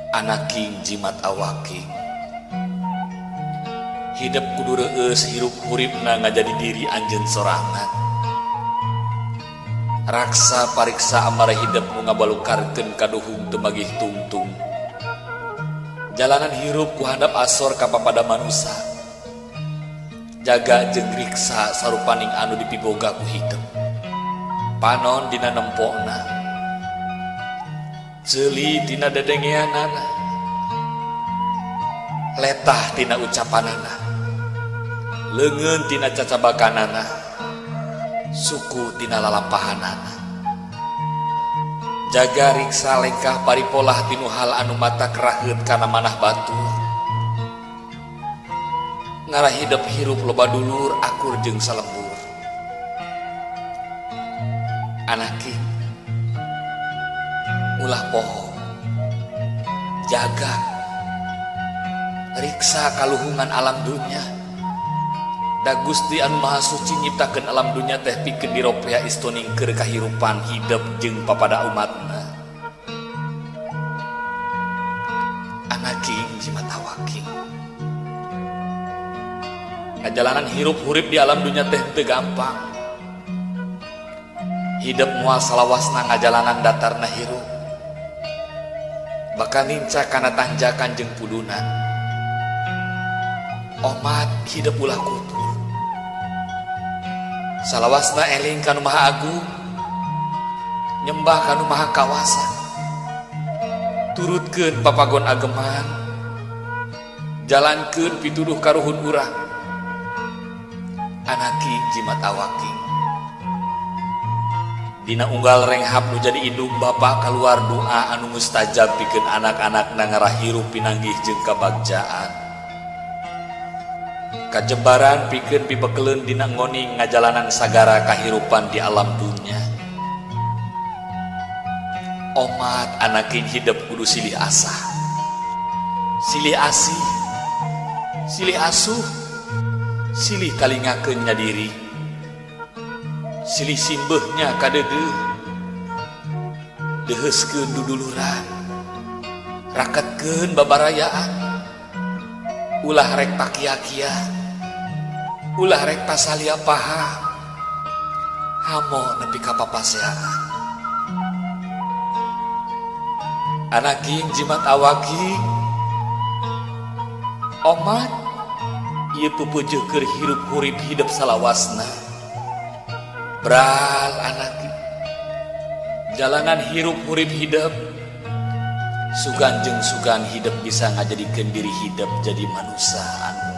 Anaking jimat awaking hidup kudu reueus hirup huripna ngajadi diri anjeun sorangan. Raksa pariksa amara hidup nu ngabalukarkeun kaduhung teu magih tungtung. Jalanan hirup ku handap asor ka papada manusia. Jaga jeung riksa sarupaning anu dipiboga ku hidup. Panon dina nempokna, ceuli tina dedengeanana, letah tina ucapanana, leungeun tina cacabakanana, suku tina lalampahanana. Jaga riksa lengkah paripolah tinu hal anu mata keraheut kana manah batur. Ngarah hidup hirup loba dulur akur jeung salembur. Anaking ulah poho, jaga riksa kaluhungan alam dunya. Da Gusti anu Maha Suci nyiptakeun alam dunya teh pikeun diropea istoningkeun kahirupan hidup jeung papada umatna. Anaking jimat awaking ngajalanan hirup hurip di alam dunya teh teu gampang. Hidup moal salawasna ngajalanan datarna hirup, bakal nincak kana tanjakan jeung pudunan. Omat hidup ulah kutur, salawasna eling kanu Maha Agung, nyembah kanu Maha Kawasa, turutkeun papagon ageman, jalankeun pituduh karuhun urang. Anaking jimat awaking dina unggal renghap nu jadi indung bapa keluar doa anu mustajab pikeun anak-anak nangara hirup pinanggih jeung kabagjaan. Kajebaran pikeun pibekeleun dina ngoni ngajalanan sagara kahirupan di alam dunya. Omat anaking hidup kudu silih asah, silih asih, silih asuh, silih kalingakeun nyadiri, silih simbeuhnya kadeudeung, deheuskeun duduluran, raketkeun babarayaan, ulah rek pakia-kia, ulah rek pasalia paham, hamo nepi ka papaseaan. Anaking jimat awaking omat ieu pupujuh keur hirup hurip hidup salawasna. Bral anaking jalanan hirup hurip hidup sugan jeung sugan hidup bisa ngajadikeun diri hidup jadi manusia anu